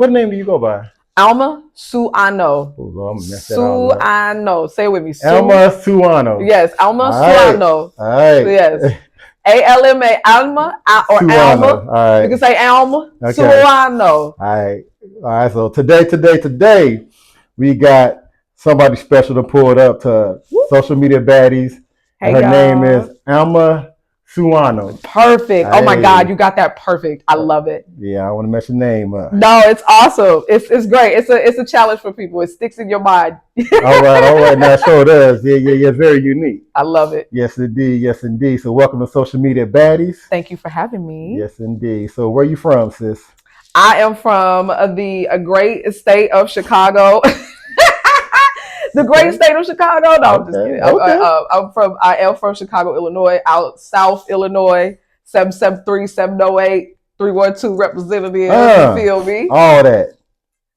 what name do you go by? Alma Suono. Oh, Lord, I'm gonna mess that all up. Suono. Say it with me. Alma Suono. Yes, Alma All Suono. All right. Yes. ALMA, Alma, or Suono. Alma. All right. You can say Alma. Okay. Suono. All right. So today, we got somebody special to pull it up to social media baddies. Hey, her y'all. name is Alma Suono. Perfect. Oh my God, you got that perfect. I love it. Yeah, I want to mess your name up. No, it's awesome. It's great. It's a challenge for people. It sticks in your mind. all right. Now show it does. Yeah. Very unique. I love it. Yes, indeed. So welcome to Social Media Baddies. Thank you for having me. Yes, indeed. So where you from, sis? I am from the great state of Chicago. The great state of Chicago. No, I'm just kidding. Okay. I am from Chicago, Illinois, out South Illinois, 773-708, 312 representative. You feel me? All that.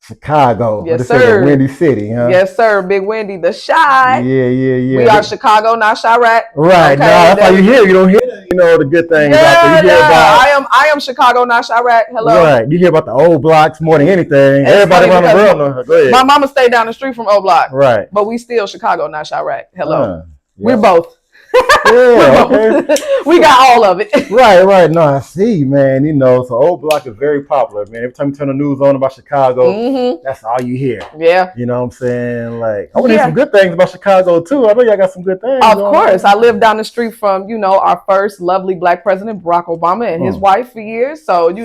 Chicago. Yes, sir. Windy City, huh? Yes, sir. Big Windy, the Chi. Yeah. We are Chicago, not Chirac. Right. Okay, that's why you hear. You don't hear, the good things out there. You hear about, I am Chicago, not Chirac. Hello. Right. You hear about the old blocks more than anything. Everybody around the world. Go ahead. My mama stayed down the street from O Block. Right. But we still Chicago, not Chirac. Hello. Yeah. We're both. Yeah, okay. We got all of it. Right. No, I see, man. So Old Block is very popular, man. Every time you turn the news on about Chicago, that's all you hear. Yeah. You know what I'm saying? Like, I want to hear some good things about Chicago, too. I know y'all got some good things. Of course. I lived down the street from, our first lovely Black president, Barack Obama, and his wife for years. So,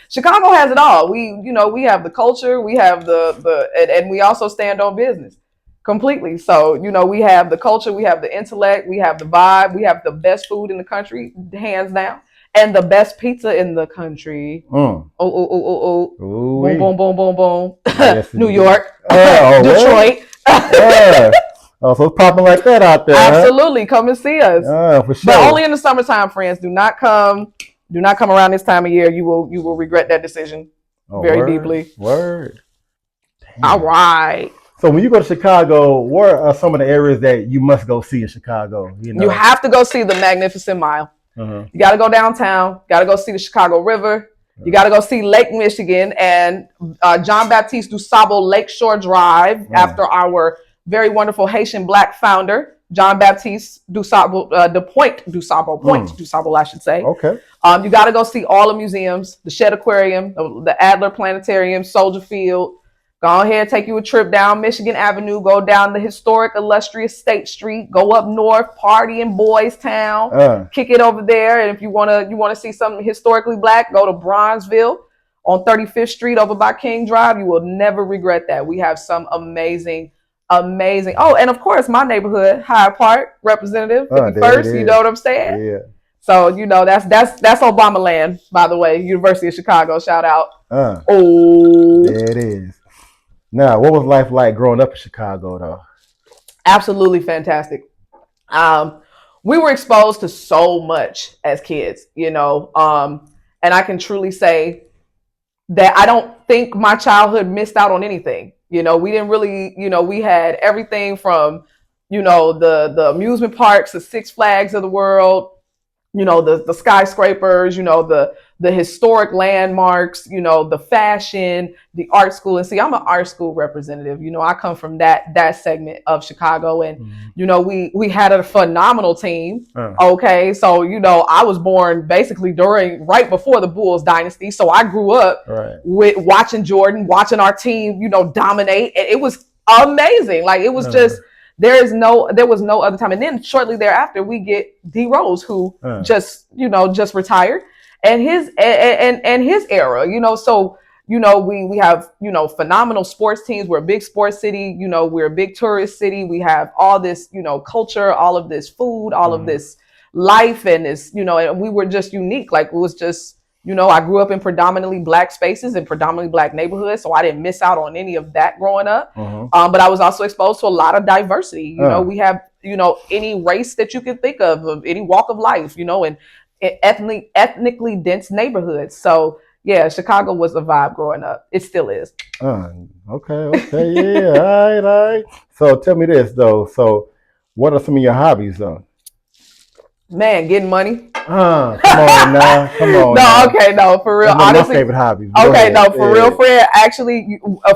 Chicago has it all. We have the culture, we have and we also stand on business. Completely. So, we have the culture, we have the intellect, we have the vibe, we have the best food in the country, hands down, and the best pizza in the country. Oh. Boom. Yes, New York, Detroit. So it's popping like that out there. Absolutely. Huh? Come and see us. For sure. But only in the summertime, friends. Do not come around this time of year. You will regret that decision very deeply. Word. Damn. All right. So when you go to Chicago, where are some of the areas that you must go see in Chicago? You have to go see the Magnificent Mile. You got to go downtown. Got to go see the Chicago River. You got to go see Lake Michigan and John Baptiste du Sable Lakeshore Drive after our very wonderful Haitian Black founder, John Baptiste du Sable, Point du Sable, I should say. Okay. You got to go see all the museums, the Shedd Aquarium, the Adler Planetarium, Soldier Field. Go ahead, take you a trip down Michigan Avenue, go down the historic illustrious State Street, go up north, party in Boys Town, kick it over there. And if you wanna see something historically Black, go to Bronzeville on 35th Street over by King Drive. You will never regret that. We have some amazing. Oh, and of course, my neighborhood, Hyde Park, Representative 51st. You know what I'm saying? Yeah. So that's Obama land, by the way. University of Chicago, shout out. There it is. Now, what was life like growing up in Chicago, though? Absolutely fantastic. We were exposed to so much as kids, and I can truly say that I don't think my childhood missed out on anything. We didn't really, we had everything from, the amusement parks, the Six Flags of the world, the skyscrapers, the historic landmarks, the fashion, the art school. And see, I'm an art school representative. I come from that segment of Chicago, and we had a phenomenal team. Okay, so I was born basically right before the Bulls dynasty, so I grew up with watching Jordan, watching our team, dominate, and it was amazing. Like it was just. There was no other time. And then shortly thereafter, we get D Rose, who just retired, and his era, so, we have, phenomenal sports teams. We're a big sports city, we're a big tourist city. We have all this, culture, all of this food, all of this life, and this, and we were just unique. Like it was just, I grew up in predominantly Black spaces and predominantly Black neighborhoods, so I didn't miss out on any of that growing up. But I was also exposed to a lot of diversity. We have, any race that you can think of any walk of life, and ethnically dense neighborhoods. So yeah, Chicago was a vibe growing up. It still is. Okay, yeah, all right. So tell me this though. So what are some of your hobbies though? Man, getting money. Come on now. Come on. No, now. okay, no, for real. That's one of Honestly, my favorite hobbies. Okay, no, for real, friend. Actually, a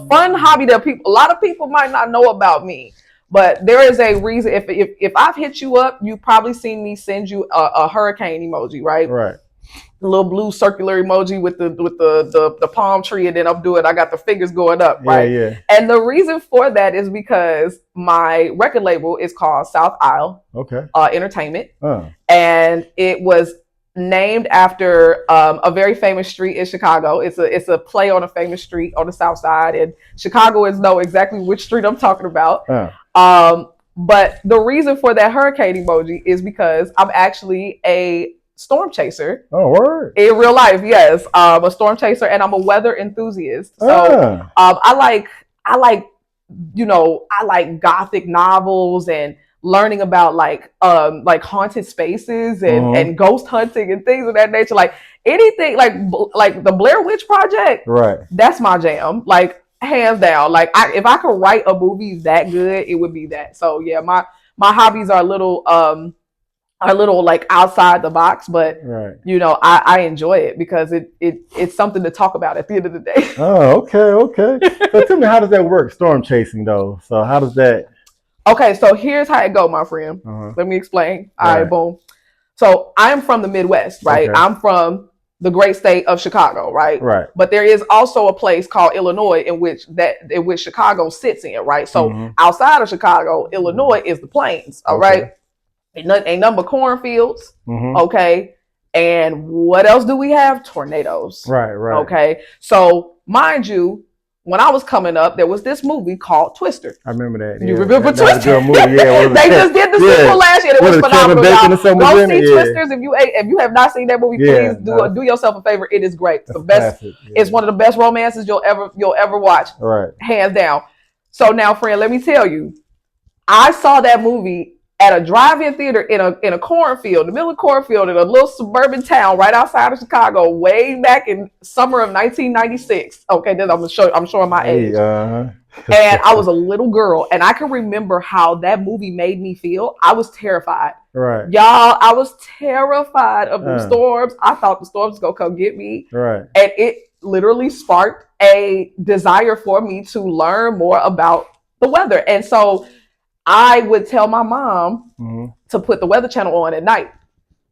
fun hobby that a lot of people might not know about me. But there is a reason. If I've hit you up, you've probably seen me send you a hurricane emoji, right? Right. The little blue circular emoji with the palm tree, and then I got the fingers going up, right? Yeah. And the reason for that is because my record label is called South Isle Entertainment, and it was named after a very famous street in Chicago. It's a play on a famous street on the South Side, and Chicagoans know exactly which street I'm talking about. But the reason for that hurricane emoji is because I'm actually a storm chaser. Oh, word. In real life, yes. A storm chaser, and I'm a weather enthusiast. So I like gothic novels and learning about like haunted spaces and ghost hunting and things of that nature. Like anything like the Blair Witch Project. Right. That's my jam. Like hands down. Like if I could write a movie that good, it would be that. So yeah, my hobbies are a little like outside the box, but I enjoy it because it's something to talk about at the end of the day. Oh, okay. So tell me, how does that work? Storm chasing though. So how does that? Okay, so here's how it go, my friend. Let me explain. All right, boom. So I'm from the Midwest, right? I'm from the great state of Chicago, right? Right. But there is also a place called Illinois in which Chicago sits in, right? So outside of Chicago, Illinois is the plains, all right? Ain't nothing but cornfields, okay? And what else do we have? Tornadoes. Right. Okay. So mind you, when I was coming up, there was this movie called Twister. I remember that. You remember Twister? That was a good movie. Yeah, they just did the sequel last year. It was phenomenal. Go see Twisters if you have not seen that movie. Please do yourself a favor. It is great. It's the best. It's one of the best romances you'll ever watch. Right. Hands down. So now, friend, let me tell you, I saw that movie at a drive-in theater in a cornfield, in the middle of a cornfield in a little suburban town right outside of Chicago, way back in summer of 1996. Okay, then I'm showing my age. And I was a little girl, and I can remember how that movie made me feel. I was terrified. Right. Y'all, I was terrified of the storms. I thought the storms was gonna come get me. Right. And it literally sparked a desire for me to learn more about the weather. And so I would tell my mom to put the Weather Channel on at night,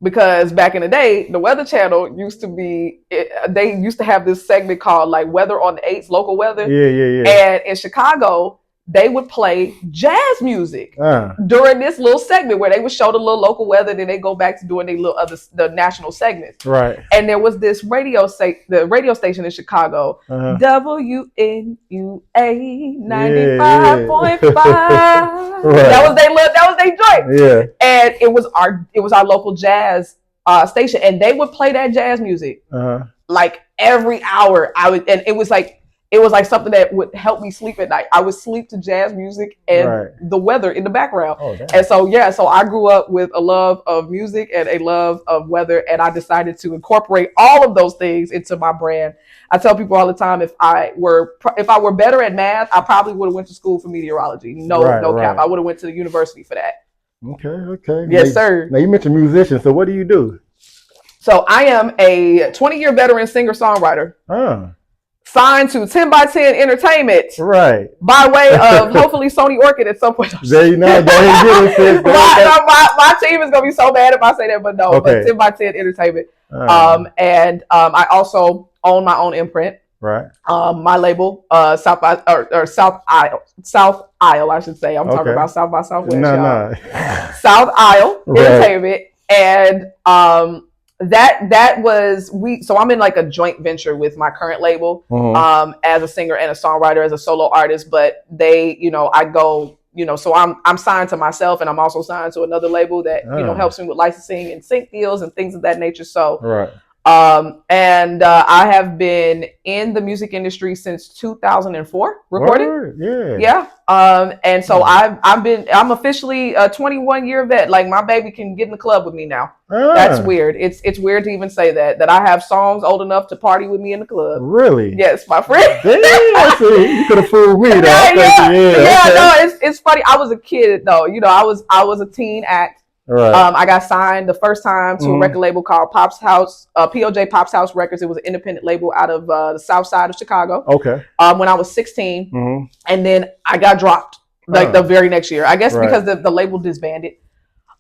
because back in the day, the Weather Channel used to have this segment called like Weather on the 8s, local weather. Yeah. And in Chicago, they would play jazz music during this little segment where they would show the little local weather, then they go back to doing the national segments. Right. And there was this radio station in Chicago, WNUA 95.5. That was their joint. Yeah. And it was our local jazz station, and they would play that jazz music like every hour. And it was like something that would help me sleep at night. I would sleep to jazz music and the weather in the background. And so I grew up with a love of music and a love of weather, and I decided to incorporate all of those things into my brand. I tell people all the time, if I were better at math, I probably would have went to school for meteorology. No cap. I would have went to the university for that. Okay. Yes, sir. Now you mentioned musician, so what do you do? So I am a 20-year veteran singer-songwriter. Signed to 10 by 10 Entertainment. Right. By way of hopefully Sony Orchid at some point. There you know. My team is going to be so mad if I say that, but no. Okay. But 10 by 10 Entertainment. And I also own my own imprint. Right. My label, South Isle, I should say. I'm talking about South by Southwest. No. South Isle Entertainment. And that was so I'm in like a joint venture with my current label as a singer and a songwriter, as a solo artist, but they, I go, so I'm signed to myself, and I'm also signed to another label that helps me with licensing and sync deals and things of that nature. So and I have been in the music industry since 2004 recording. Yeah. And so I'm officially a 21-year vet. Like, my baby can get in the club with me now. That's weird. It's weird to even say that I have songs old enough to party with me in the club. Really? Yes, my friend. Damn, you could have fooled me though. No, it's funny. I was a kid though. I was a teen act Right. I got signed the first time to a record label called Pop's House, POJ Pop's House Records. It was an independent label out of the south side of Chicago. Okay. When I was 16. And then I got dropped like the very next year. I guess because the label disbanded.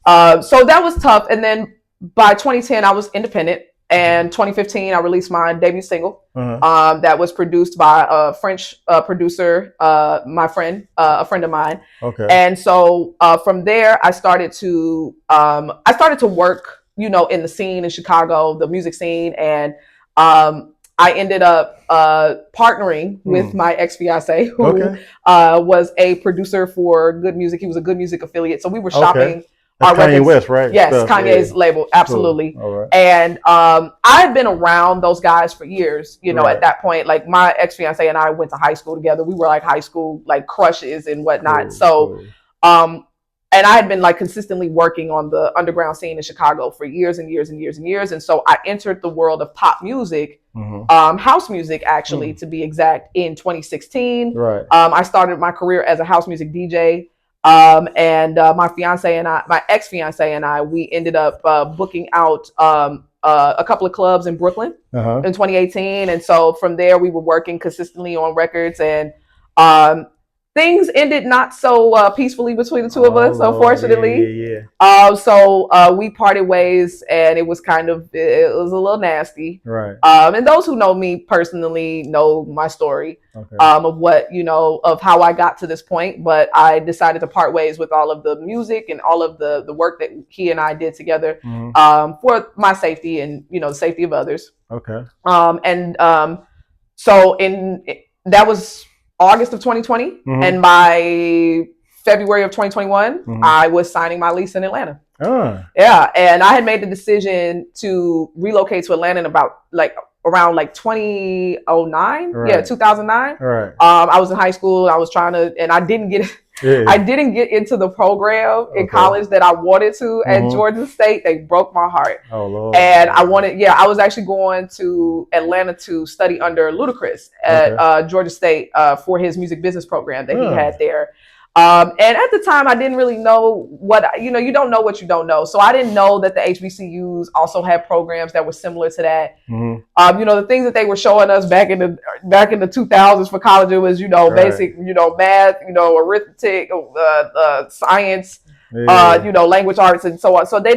So that was tough. And then by 2010, I was independent. And 2015, I released my debut single that was produced by a French producer, my friend, a friend of mine. Okay. And so from there, I started to work, you know, in the scene in Chicago, the music scene, and I ended up partnering with my ex-fiance, who was a producer for Good Music. He was a Good Music affiliate, so we were shopping. That's Kanye West, right? Yes, Kanye's label, absolutely. Cool. All right. And I had been around those guys for years, you know, at that point. Like my ex-fiance and I went to high school together. We were like high school, like crushes and whatnot. And I had been like consistently working on the underground scene in Chicago for years and years and years and years. And so I entered the world of pop music, house music, actually, to be exact, in 2016. Right. I started my career as a house music DJ. And my fiance and I, my ex-fiance and I, we ended up booking out a couple of clubs in Brooklyn in 2018. And so from there, we were working consistently on records, and things ended not so peacefully between the two of us, unfortunately. So we parted ways, and it was it was a little nasty. Right. And those who know me personally know my story of what, you know, of how I got to this point. But I decided to part ways with all of the music and all of the work that he and I did together for my safety and, you know, the safety of others. Okay. So that was August of 2020, and by February of 2021, I was signing my lease in Atlanta. Yeah, and I had made the decision to relocate to Atlanta in about around 2009. Yeah, 2009. Right. I was in high school. I was trying to, and I didn't get I didn't get into the program in college that I wanted to at Georgia State. They broke my heart. Oh Lord. And I was actually going to Atlanta to study under Ludacris at Georgia State for his music business program that he had there. And at the time, I didn't really know you don't know what you don't know. So I didn't know that the HBCUs also had programs that were similar to that. You know, the things that they were showing us back in the 2000s for college, it was, you know, basic, you know, math, you know, arithmetic, science, you know, language arts and so on. So there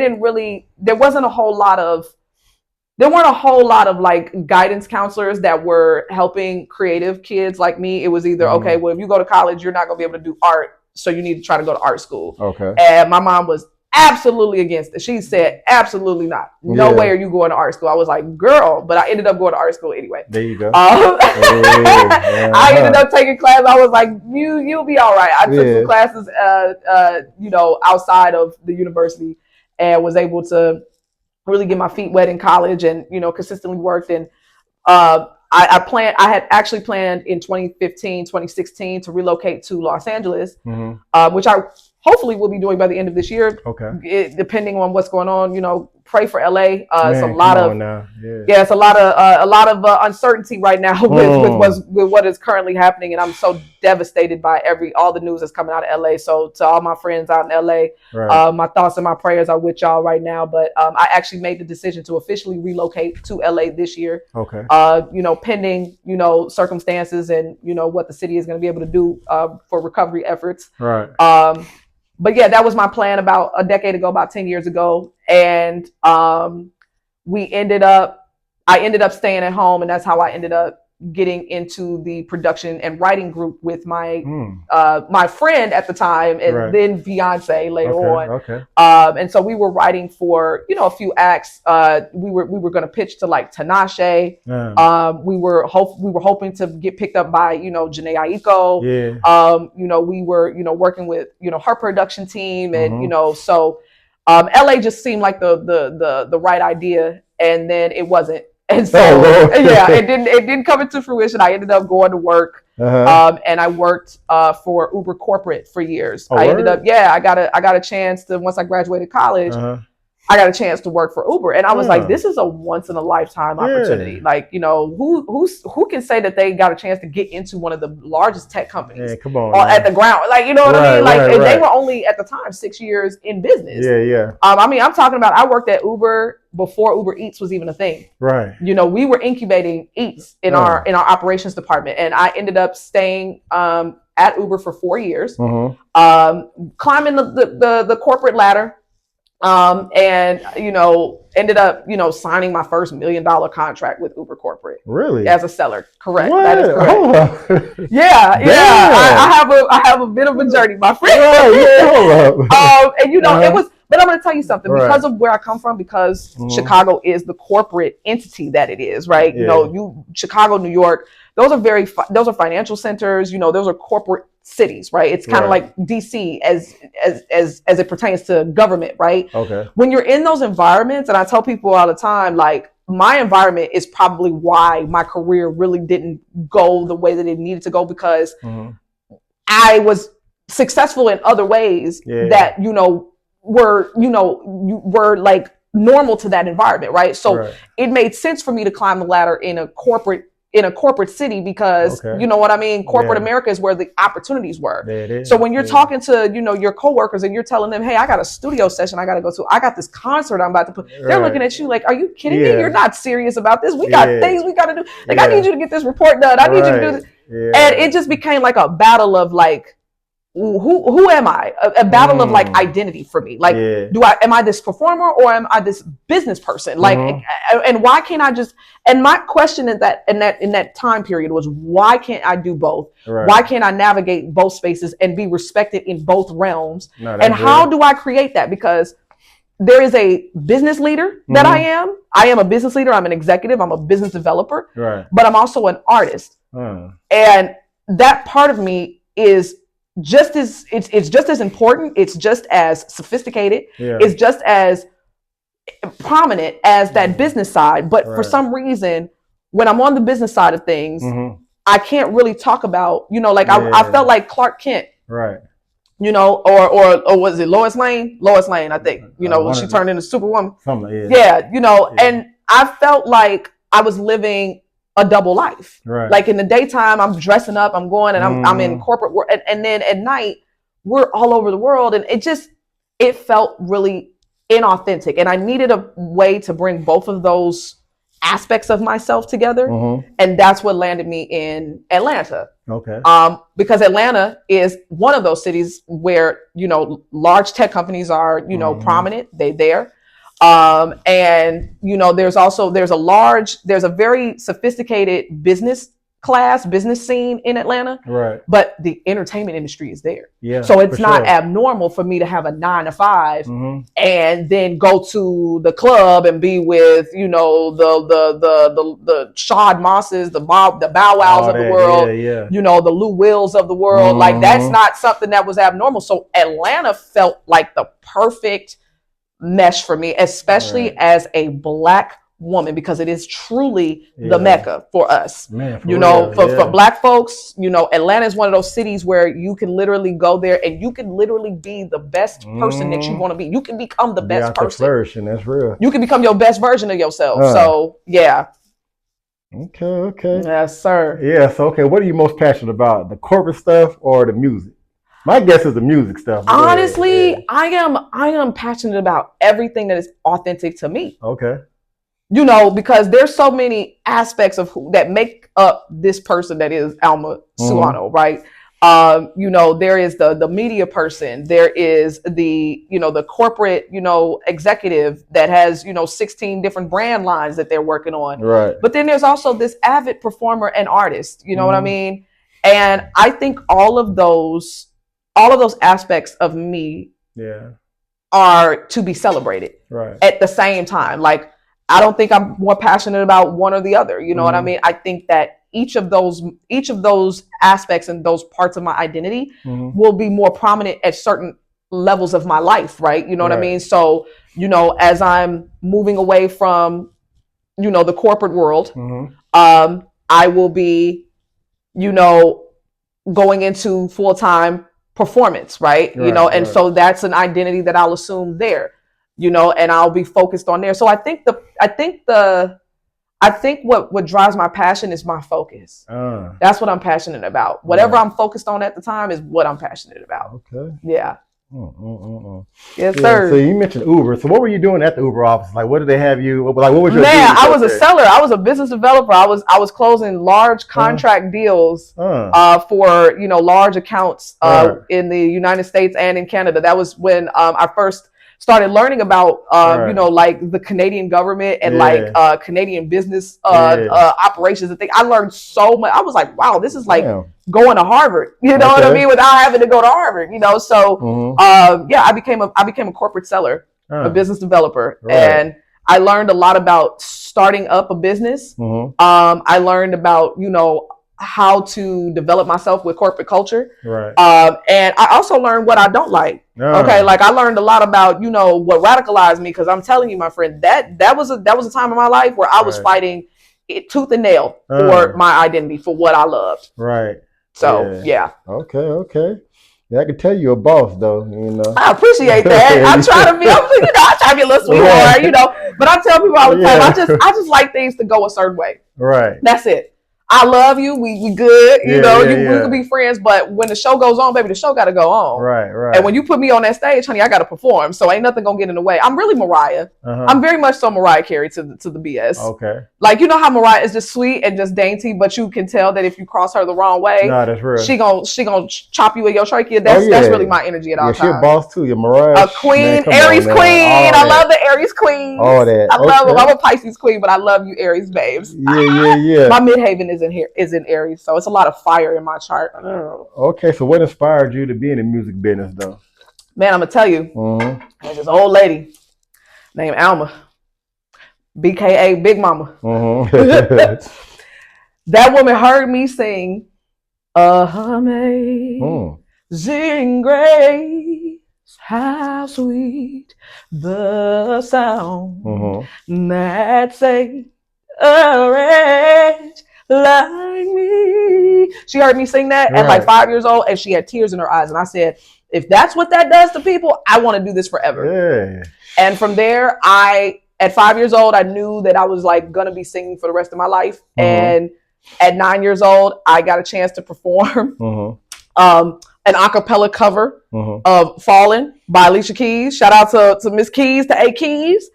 weren't a whole lot of like guidance counselors that were helping creative kids like me. It was either, okay, well, if you go to college, you're not going to be able to do art, so you need to try to go to art school. Okay. And my mom was absolutely against it. She said, absolutely not. No way are you going to art school. I was like, girl, but I ended up going to art school anyway. There you go. I ended up taking class. I was like, you'll be all right. I took some classes, you know, outside of the university, and was able to really get my feet wet in college, and, you know, consistently worked. And I had actually planned in 2015, 2016 to relocate to Los Angeles, which I hopefully will be doing by the end of this year. Okay. Depending on what's going on, you know, pray for LA. It's a lot of it's a lot of uncertainty right now with what is currently happening, and I'm so devastated by all the news that's coming out of LA. So to all my friends out in LA, my thoughts and my prayers are with y'all right now. But I actually made the decision to officially relocate to LA this year. Okay. You know, pending, you know, circumstances and, you know, what the city is going to be able to do for recovery efforts. Right. But yeah, that was my plan about a decade ago, about 10 years ago. And I ended up staying at home, and that's how I ended up getting into the production and writing group with my my friend at the time, and then fiance later on. Okay. And so we were writing for, you know, a few acts. We were going to pitch to like Tinashe. We were hoping to get picked up by, you know, Janae Aiko. You know, we were, you know, working with, you know, her production team, and you know, so LA just seemed like the right idea, and then it wasn't. And so, it didn't come into fruition. I ended up going to work, and I worked for Uber corporate for years. I ended up, I got a chance to, once I graduated college, I got a chance to work for Uber, and I was like, Yeah. this is a once in a lifetime Yeah. opportunity. Like, you know, who can say that they got a chance to get into one of the largest tech companies Yeah, come on. or at the ground? Like, you know what I mean? Like, Right, and they right. were only at the time 6 years in business. Yeah, yeah. I mean, I'm talking about I worked at Uber before Uber Eats was even a thing. Right. You know, we were incubating Eats in our operations department, and I ended up staying at Uber for 4 years, climbing the corporate ladder. And you know, ended up, you know, signing my first $1 million contract with Uber Corporate. Really? As a seller. Correct. What? That is correct. Hold on. Yeah. Damn. I have a bit of a journey, my friend. Hold up. And you know, it was, but I'm going to tell you something, Right. because of where I come from, because Chicago is the corporate entity that it is, right? Yeah. You know, Chicago, New York, those are financial centers, you know, those are corporate cities, right? It's kind of like DC as it pertains to government, right? Okay. When you're in those environments, and I tell people all the time, like, my environment is probably why my career really didn't go the way that it needed to go, because I was successful in other ways that, you know, were like normal to that environment, right? So it made sense for me to climb the ladder in a corporate city, because you know what I mean? Corporate America is where the opportunities were. So when you're talking to, you know, your coworkers and you're telling them, hey, I got a studio session I got to go to, I got this concert I'm about to put, they're looking at you like, are you kidding me? You're not serious about this. We got things we got to do. Like, I need you to get this report done. I need you to do this. And it just became like a battle of like, who am I? A battle of like identity for me. Like, am I this performer or am I this business person? Like, and why can't I just? And my question in that time period was, why can't I do both? Why can't I navigate both spaces and be respected in both realms? And how do I create that? Because there is a business leader that I am. I am a business leader. I'm an executive. I'm a business developer. But I'm also an artist. And that part of me is just as it's just as important, it's just as sophisticated, it's just as prominent as that business side. But for some reason, when I'm on the business side of things, I can't really talk about, you know, like I felt like Clark Kent, you know, or was it Lois Lane? Lois Lane, I think, you know, when she turned into Superwoman. You know, and I felt like I was living a double life. Like, in the daytime, I'm dressing up, I'm going, and I'm in corporate work, and then at night we're all over the world, and it felt really inauthentic, and I needed a way to bring both of those aspects of myself together, and that's what landed me in Atlanta. Because Atlanta is one of those cities where, you know, large tech companies are, you know, prominent. They there. And you know, there's a very sophisticated business scene in Atlanta, but the entertainment industry is there. So it's not abnormal for me to have a 9 to 5 and then go to the club and be with, you know, the Shad Mosses, the Bow Wows of the world, you know, the Lou Wills of the world. Like, that's not something that was abnormal. So Atlanta felt like the perfect mesh for me, especially as a Black woman, because it is truly the Mecca for us. Man, you know, for Black folks, you know, Atlanta is one of those cities where you can literally go there and you can literally be the best person that you want to be. You can become the best person. Flourishing, that's real. You can become your best version of yourself. So yeah. Okay. Yes, sir. Yeah. So okay, what are you most passionate about? The corporate stuff or the music? My guess is the music stuff. Honestly, I am passionate about everything that is authentic to me. Okay. You know, because there's so many aspects of that make up this person that is Alma Suono, right? You know, there is the media person, there is the, you know, the corporate, you know, executive that has, you know, 16 different brand lines that they're working on. Right. But then there's also this avid performer and artist, you know what I mean? And I think all of those aspects of me are to be celebrated at the same time. Like, I don't think I'm more passionate about one or the other. You know what I mean? I think that each of those aspects and those parts of my identity will be more prominent at certain levels of my life, right? You know what I mean? So, you know, as I'm moving away from, you know, the corporate world, I will be, you know, going into full-time performance, right? You know, and so that's an identity that I'll assume there. and I'll be focused on there. So I think what drives my passion is my focus. That's what I'm passionate about. Whatever I'm focused on at the time is what I'm passionate about. Okay. Yeah. Yes, Yeah, sir. so you mentioned Uber. So what were you doing at the Uber office? Like, what did they have you? Like, what was your Man, duties I out was a there? seller. I was a business developer. I was closing large contract deals for large accounts in the United States and in Canada. That was when I first started learning about like the Canadian government and like Canadian business operations and things. I learned so much. I was like, wow, this is like going to Harvard. You know what I mean? Without having to go to Harvard. So I became a corporate seller, a business developer, and I learned a lot about starting up a business. I learned about how to develop myself with corporate culture. And I also learned what I don't like. Okay, like I learned a lot about what radicalized me, because I'm telling you, my friend, that was a time in my life where I was fighting it tooth and nail for my identity, for what I loved. So yeah. Okay. Yeah, I can tell you're a boss, though. I appreciate that. I try to be, I try to be a little sweetheart, But I tell people all the time, I just like things to go a certain way. That's it. I love you. We good. We could be friends, but when the show goes on, baby, the show got to go on. And when you put me on that stage, honey, I got to perform. So ain't nothing gonna get in the way. I'm really Mariah. I'm very much so Mariah Carey to the BS. Like, how Mariah is just sweet and just dainty, but you can tell that if you cross her the wrong way, that's real. she gonna chop you in your trachea. That's really my energy at all times. She's a boss too. You're Mariah. A queen, Aries queen. I love the Aries queen. All that. I love them. I'm a Pisces queen, but I love you, Aries babes. Yeah. My midhaven is in Aries, so it's a lot of fire in my chart. Okay, so what inspired you to be in the music business, though? Man, I'm gonna tell you, there's this old lady named Alma, BKA Big Mama. That woman heard me sing Amazing Grace, how sweet the sound that saved a wretch like me. She heard me sing that at like 5 years old, and she had tears in her eyes. And I said, if that's what that does to people, I want to do this forever. And from there, at 5 years old, I knew that I was like gonna be singing for the rest of my life. And at 9 years old, I got a chance to perform an a cappella cover of Fallen by Alicia Keys. Shout out to Miss Keys, to A Keys.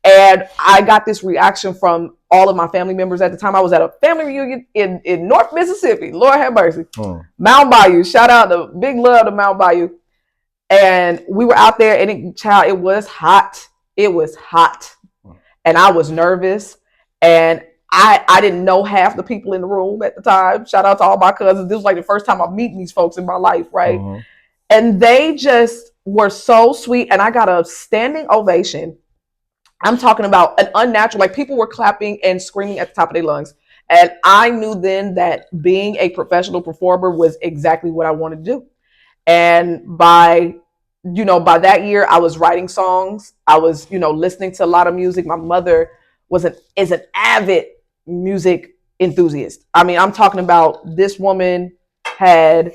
And I got this reaction from all of my family members at the time. I was at a family reunion in North Mississippi. Lord have mercy. Mount Bayou. Shout out to big love to Mount Bayou. And we were out there, and it was hot. It was hot. And I was nervous. And I didn't know half the people in the room at the time. Shout out to all my cousins. This was like the first time I'm meeting these folks in my life, right? And they just were so sweet. And I got a standing ovation. I'm talking about an unnatural, like people were clapping and screaming at the top of their lungs. And I knew then that being a professional performer was exactly what I wanted to do. And by that year, I was writing songs. I was, listening to a lot of music. My mother is an avid music enthusiast. I mean, I'm talking about this woman had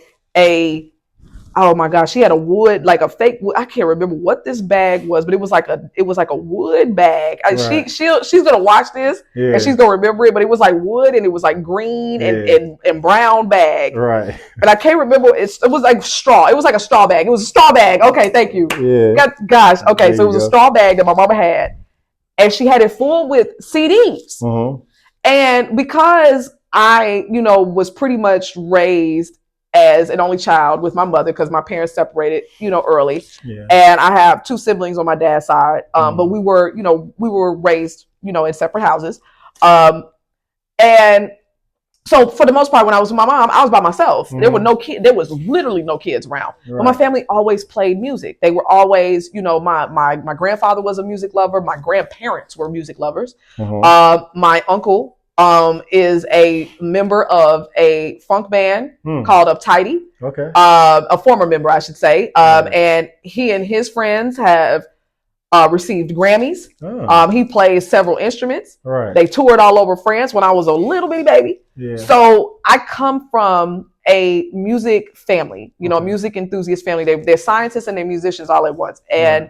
oh my gosh, she had a wood, like a fake wood. I can't remember what this bag was, but it was like a wood bag. She's gonna watch this and she's gonna remember it, but it was like wood and it was like green and brown bag. But I can't remember. It was like straw. It was like a straw bag. It was a straw bag. Okay, thank you. Gosh. Okay, so it was a straw bag that my mama had, and she had it full with CDs. And because I, was pretty much raised as an only child with my mother, because my parents separated, early. And I have two siblings on my dad's side. But we were raised, in separate houses. And so for the most part, when I was with my mom, I was by myself. There were no kids. There was literally no kids around. But my family always played music. They were always, my grandfather was a music lover. My grandparents were music lovers. My uncle is a member of a funk band called Uptighty. A former member, I should say. And he and his friends have received Grammys. He plays several instruments. They toured all over France when I was a little bitty baby. So I come from a music family, a music enthusiast family. They're scientists and they're musicians all at once. And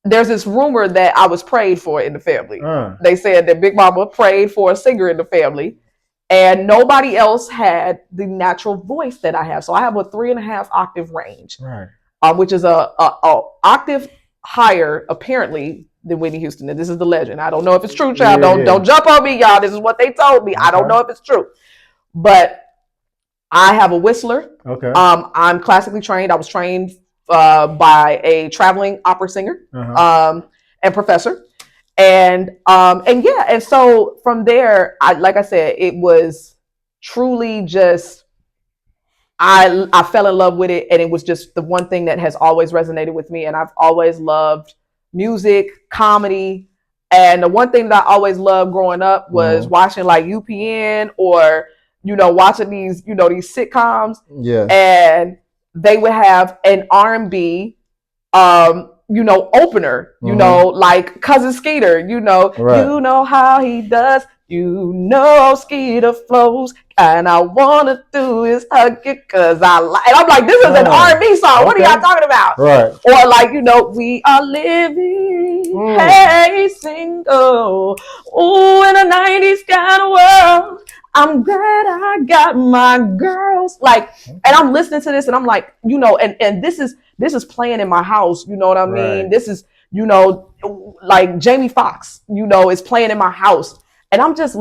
there's this rumor that I was prayed for in the family. Uh, They said that Big Mama prayed for a singer in the family, and nobody else had the natural voice that I have. So I have a 3.5 octave range, right. which is a octave higher apparently than Whitney Houston. And this is the legend. I don't know if it's true, child. Don't jump on me, y'all. This is what they told me. Okay. I don't know if it's true, but I have a whistler. Okay. I'm classically trained. I was trained by a traveling opera singer and professor, and yeah, and so from there, like I said, it was truly just I fell in love with it, and it was just the one thing that has always resonated with me, and I've always loved music, comedy, and the one thing that I always loved growing up was watching like UPN or watching these these sitcoms, and they would have an R&B opener, like Cousin Skeeter, right. You know how he does, Skeeter flows, and I wanna do is hug it cause I like, and I'm like, this is an R&B song. Okay. What are y'all talking about? Right. Or like, we are living, hey, single, ooh, in a 90s kind of world. I'm glad I got my girls. Like, and I'm listening to this and I'm like, and this is playing in my house. You know what I mean? Right. This is, like Jamie Foxx, is playing in my house. And I'm just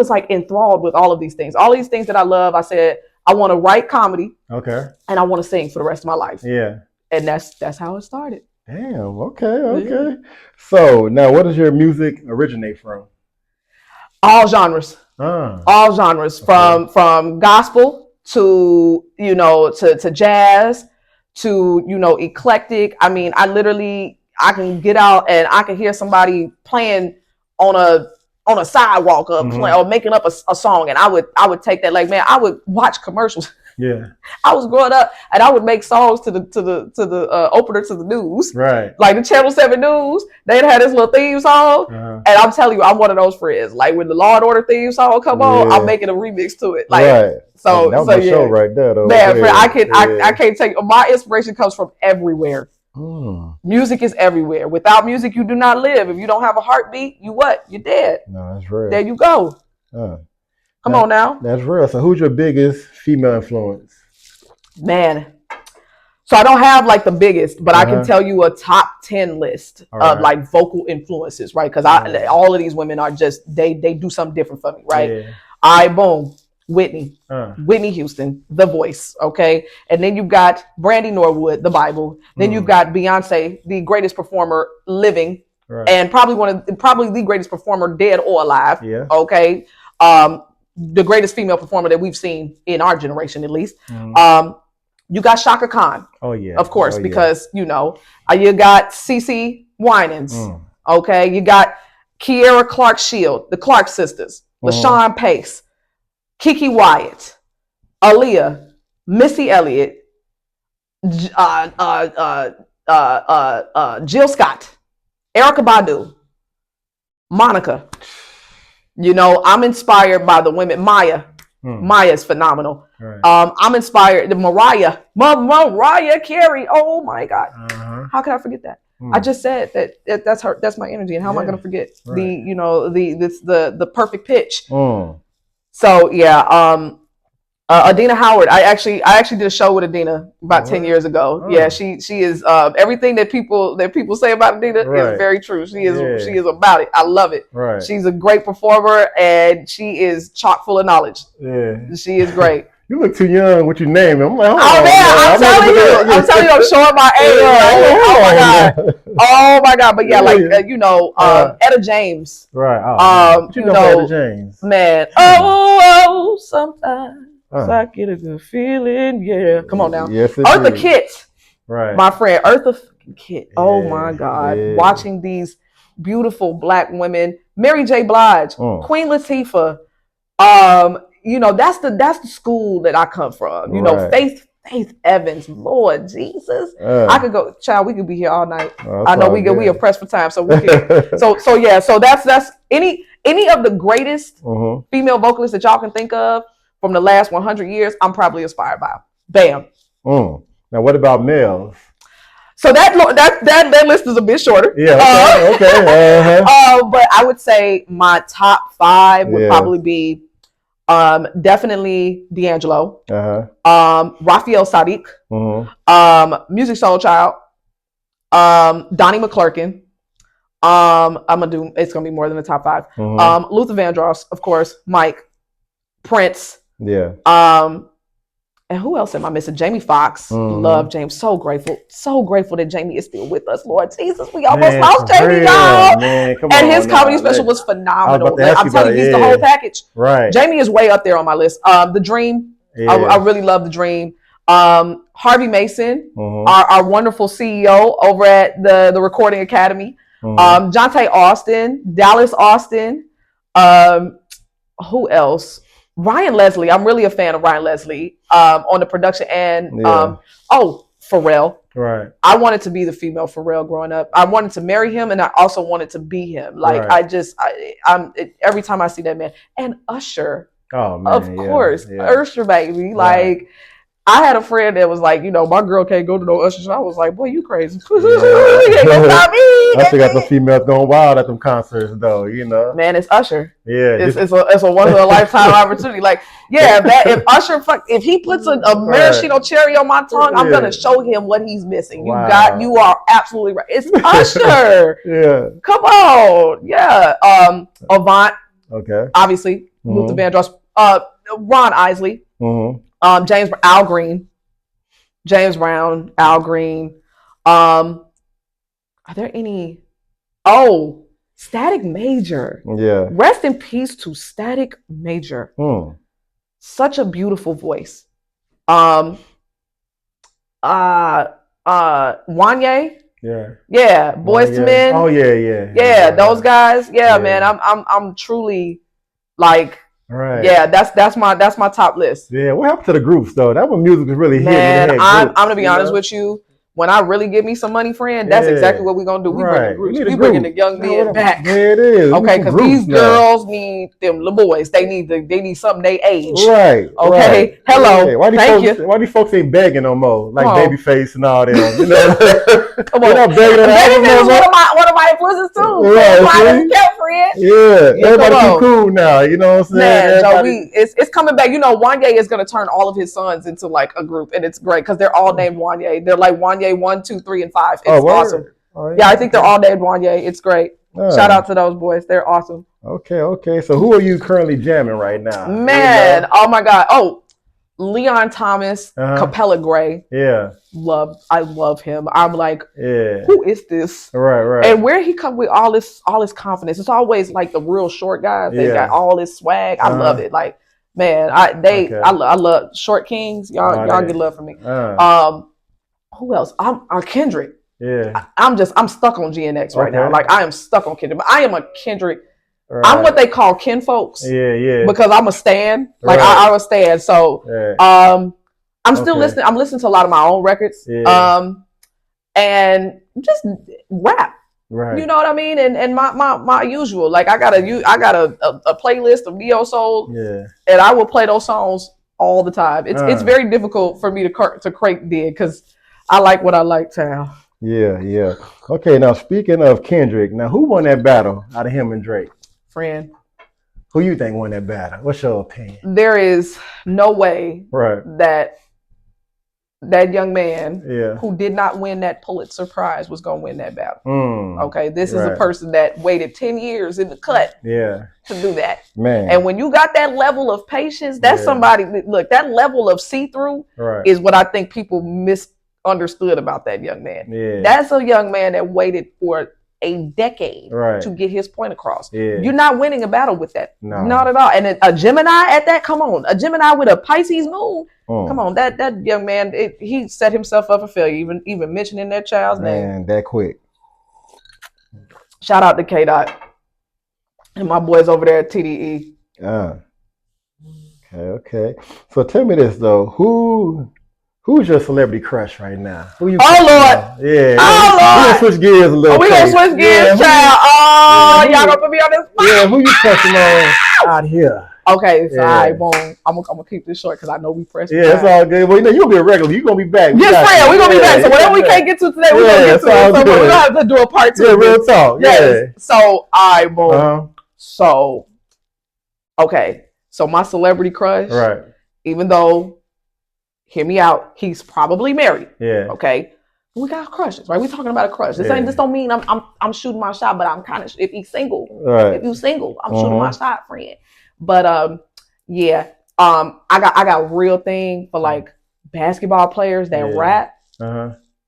like enthralled with all of these things. All these things that I love. I said, I want to write comedy. Okay. And I want to sing for the rest of my life. Yeah. And that's how it started. Damn. Okay. Yeah. So now where does your music originate from? All genres. All genres, okay. from gospel to to jazz to eclectic. I mean, I can get out and I can hear somebody playing on a sidewalk or making up a song, and I would take that. Like, man, I would watch commercials. Yeah, I was growing up, and I would make songs to the opener to the news. Right, like the Channel 7 News. They'd have this little theme song, and I'm telling you, I'm one of those friends. Like when the Law and Order theme song come on, I'm making a remix to it. Like, right. So that was my show right there, though. Man, I can't take my inspiration comes from everywhere. Music is everywhere. Without music, you do not live. If you don't have a heartbeat, you're dead. No, that's real. There you go. Come on now. That's real. So who's your biggest female influence? Man. So I don't have like the biggest, but I can tell you a top 10 list of like vocal influences, right? Because all of these women are just, they do something different for me, right? Yeah. All right, boom. Whitney Houston, The Voice, okay? And then you've got Brandy Norwood, The Bible. Then you've got Beyonce, the greatest performer living, and probably the greatest performer dead or alive, okay? The greatest female performer that we've seen in our generation, at least. You got Shaka Khan, of course, because you got CeCe Winans, okay? You got Kiera Clark Shield, the Clark sisters, LaShawn Pace, Kiki Wyatt, Aaliyah, Missy Elliott, Jill Scott, Erykah Badu, Monica. I'm inspired by the women. Maya. Maya's phenomenal. Right. I'm inspired. Mariah Carey. Oh my God. How could I forget that? I just said that that's her. That's my energy. And how am I going to forget the perfect pitch? So yeah, Adina Howard. I actually did a show with Adina about 10 years ago. Yeah, she is everything that people say about Adina is very true. She is about it. I love it. Right. She's a great performer and she is chock full of knowledge. Yeah, she is great. You look too young with your name. I'm like, I'm telling you, I'm showing my age. Oh my God. Oh my God. But yeah, like Etta James. Right. Etta James. Man. Oh, sometimes I get a good feeling. Yeah. Come on now. Yes, Eartha Kitt. Right. My friend Eartha Kitt. Oh my God. Yeah. Watching these beautiful Black women. Mary J. Blige. Queen Latifah. That's the school that I come from. Faith Evans, Lord Jesus. I could go, child, we could be here all night. I know we are pressed for time, so we can. so that's any of the greatest female vocalists that y'all can think of from the last 100 years, I'm probably inspired by. Bam. Now what about males? So that list is a bit shorter. Yeah. Okay. But I would say my top 5 would probably be definitely D'Angelo, Raphael Sadiq, Music Soul Child, Donnie McClurkin. It's gonna be more than the top 5. Luther Vandross, of course, Mike, Prince. Yeah. And who else am I missing? Jamie Foxx. Love James. So grateful that Jamie is still with us. Lord Jesus, we almost lost Jamie, y'all. And his comedy special was phenomenal. I'm telling you, he's the whole package. Right. Jamie is way up there on my list. The Dream. Yeah. I really love The Dream. Harvey Mason, our wonderful CEO over at the Recording Academy. Jonte Austin, Dallas Austin. Who else? Ryan Leslie. I'm really a fan of Ryan Leslie on the production. And Pharrell. Right. I wanted to be the female Pharrell growing up. I wanted to marry him, and I also wanted to be him. Like every time I see that man. And Usher. Oh man, of course, Usher, baby. Like I had a friend that was like, my girl can't go to no Usher. So I was like, boy, you crazy. You ain't gonna stop me. Usher got the females going wild at them concerts, though. Man, it's Usher. Yeah, it's a once in a lifetime opportunity. Like, if Usher, if he puts a maraschino cherry on my tongue, I'm gonna show him what he's missing. You are absolutely right. It's Usher. Yeah. Come on. Yeah. Avant. Okay. Obviously, Luther Vandross. Ron Isley. Al Green. James Brown. Al Green. Are there any? Oh, Static Major. Yeah. Rest in peace to Static Major. Such a beautiful voice. Wanye. Yeah. Yeah. Boyz II Men. Oh yeah. Yeah, those guys. Yeah, man. I'm truly like. Right. Yeah, that's my top list. Yeah. What happened to the groups though? That one music was really hitting. Man, I'm gonna be honest with you. When I really get me some money, friend, that's exactly what we're going to do. We bringing the young men back. Yeah, it is. Okay, because these girls need them little boys. They need something they age. Right. Okay. Right. Hello. Yeah. Why these folks ain't begging no more? Like Babyface and all them. Come on. Babyface is one of my influences too. Right. Yeah. Everybody too cool now. You know what I'm saying? Man, it's coming back. Wanye is going to turn all of his sons into like a group, and it's great because they're all named Wanye. They're like Wanye 1, 2, 3, and 5. It's awesome. I think they're all named Wanye. It's great. Shout out to those boys. They're awesome. Okay. So who are you currently jamming right now? Man, oh my God. Oh, Leon Thomas, Capella Gray. Yeah. I love him. I'm like, who is this? Right. And where he come with all this confidence. It's always like the real short guys. They got all this swag. I love it. Like, man, I love Short Kings. Y'all get love from me. Who else? Kendrick. Yeah. I'm stuck on GNX right now. Like I am stuck on Kendrick. But I am a Kendrick. Right. I'm what they call kin folks. Yeah. Because I'm a stan. Like I'm a stan. So I'm still listening. I'm listening to a lot of my own records. Yeah. And just rap. Right. You know what I mean? And my usual. Like I got a playlist of neo soul. Yeah. And I will play those songs all the time. It's very difficult for me to crate dig because I like what I like, Tal. Yeah. Okay, now speaking of Kendrick, now who won that battle out of him and Drake? Friend. Who you think won that battle? What's your opinion? There is no way that young man who did not win that Pulitzer Prize was going to win that battle. Okay, this is a person that waited 10 years in the cut to do that. Man. And when you got that level of patience, that's somebody, look, that level of see-through is what I think people misunderstood about that young man. Yeah. That's a young man that waited for a decade to get his point across. Yeah. You're not winning a battle with that. No. Not at all. And a Gemini at that, come on. A Gemini with a Pisces moon. Come on, that young man, he set himself up for failure, even mentioning that child's name. Man, that quick. Shout out to K-Dot and my boys over there at TDE. Okay. So tell me this though, who's your celebrity crush right now? Who you? Oh Lord! Yeah. Oh Lord! We're gonna switch gears a little. We gonna switch gears, child. Oh, y'all gonna put me on this spot. Yeah, who you touching on out here? Okay, so Yeah. boom. I'm gonna keep this short because I know we pressed. Yeah, it's all good. Well, you'll be a regular. You're gonna be back. Yes, friend, we're gonna be back. So whatever we can't get to today, we're gonna get to it. So we're gonna have to do a part 2. Yeah, real talk. Yes. Yeah. So boom. So okay. So my celebrity crush, Right. even though, hear me out, he's probably married. Yeah. Okay. We got crushes, right? We're talking about a crush. This don't mean I'm shooting my shot, but I'm kind of, if he's single, Right. if you single, I'm shooting my shot, friend. But yeah, I got real thing for like basketball players that rap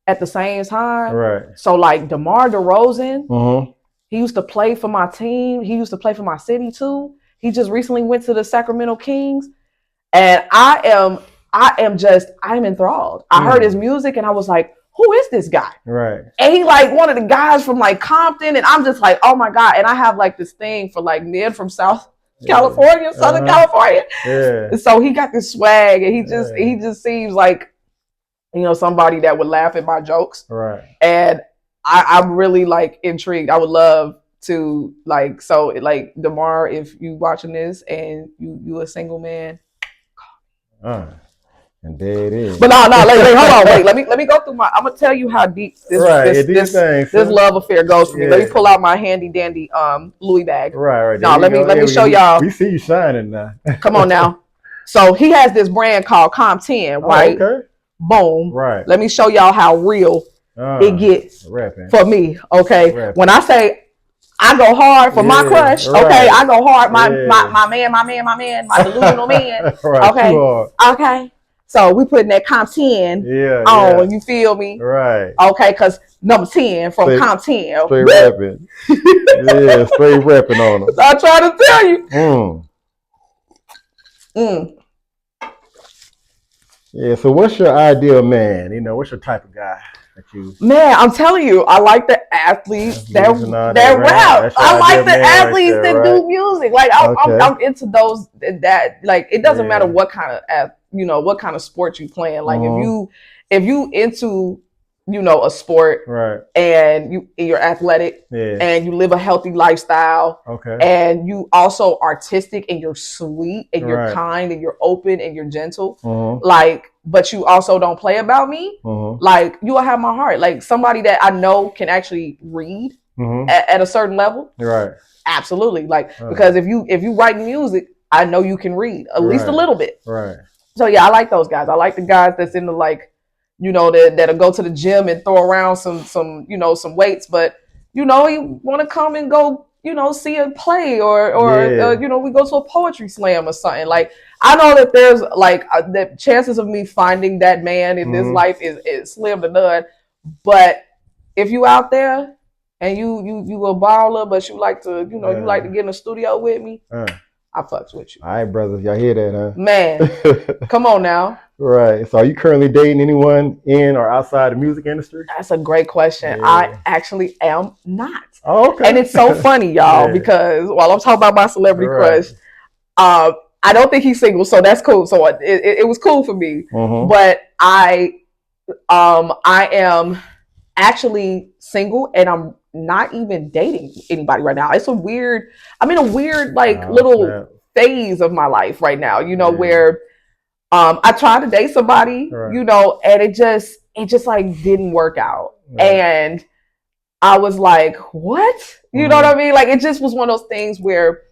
at the same time. Right. So like DeMar DeRozan, he used to play for my team. He used to play for my city too. He just recently went to the Sacramento Kings, and I'm enthralled. I heard his music and I was like, who is this guy? Right. And he like one of the guys from like Compton, and I'm just like, oh my God. And I have like this thing for like men from South California, Southern California. Yeah. So he got this swag, and he just seems like, you know, somebody that would laugh at my jokes. Right. And I'm really like intrigued. I would love to like, so like DeMar, if you watching this and you a single man, and there it is. But no, hold on, wait. Let me go through I'm gonna tell you how deep this love affair goes for me. Let me pull out my handy dandy Louis bag. Right. No, let me show y'all. We see you shining now. Come on now. So he has this brand called Com10, right? Okay. Boom. Right. Let me show y'all how real it gets for me. Okay. When I say I go hard for my crush, okay, I go hard. My man, my delusional man. Okay. So we putting that Com10 on, you feel me? Right. Okay, because number 10 from Com10. Straight rapping. Yeah, straight rapping on them. So I'm trying to tell you. Yeah, so what's your ideal man? You know, what's your type of guy that you... Man, I'm telling you, I like the athletes that rap. I like the athletes that do music. Like I'm into those that like it doesn't matter what kind of what kind of sport you playing. Like if you into a sport, right, and you're athletic, and you live a healthy lifestyle, and you also artistic and you're sweet and you're kind and you're open and you're gentle, like, but you also don't play about me, like you will have my heart. Like somebody that I know can actually read at a certain level, right? Absolutely, like because if you write music, I know you can read at least a little bit, right? So yeah, I like those guys. I like the guys that's into like, that'll go to the gym and throw around some weights, but you want to come and go, see a play or we go to a poetry slam or something. Like I know that there's like the chances of me finding that man in this life is slim to none. But if you out there and you a baller, but you like to you like to get in the studio with me, I fucks with you. All right, brothers, y'all hear that, huh? Man, come on now. Right. So are you currently dating anyone in or outside the music industry? That's a great question. Yeah. I actually am not. Oh, okay. And it's so funny, y'all, because while I'm talking about my celebrity crush, I don't think he's single, so that's cool. So it was cool for me. But I am actually single, and I'm not even dating anybody right now. I'm in a weird little phase of my life right now, where I tried to date somebody, and it just like didn't work out. And I was like, what? You know what I mean? Like it just was one of those things where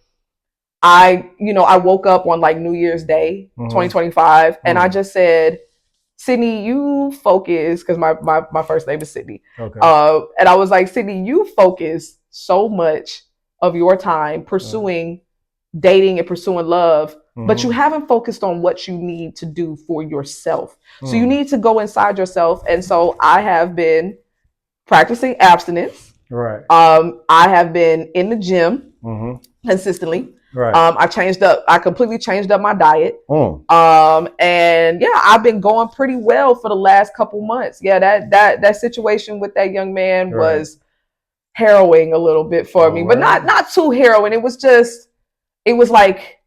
I woke up on like New Year's Day, 2025, and I just said, Sydney, you focus, because my first name is Sydney. Okay. And I was like, Sydney, you focus so much of your time pursuing dating and pursuing love, but you haven't focused on what you need to do for yourself. So you need to go inside yourself. And so I have been practicing abstinence. Right. I have been in the gym consistently. Right. I completely changed up my diet. And yeah, I've been going pretty well for the last couple months. Yeah, that situation with that young man was harrowing a little bit for me, but not too harrowing. It was like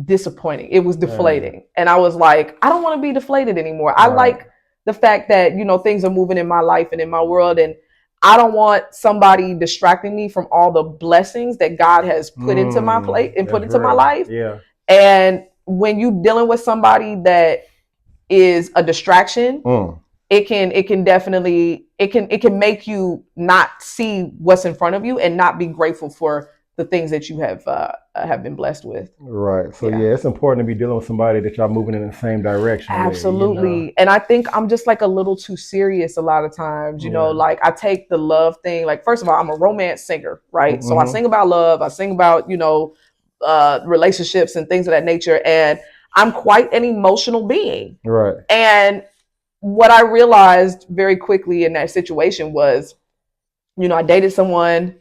disappointing. It was deflating. And I was like, I don't want to be deflated anymore. I like the fact that, things are moving in my life and in my world, and I don't want somebody distracting me from all the blessings that God has put into my plate and put into my life. Yeah. And when you dealing with somebody that is a distraction, it can definitely it can make you not see what's in front of you and not be grateful for the things that you have been blessed with. Right. So yeah, it's important to be dealing with somebody that y'all moving in the same direction Absolutely. with, And I think I'm just like a little too serious a lot of times, like I take the love thing. Like, first of all, I'm a romance singer, right? So I sing about love, I sing about, relationships and things of that nature. And I'm quite an emotional being. Right. And what I realized very quickly in that situation was, I dated someone.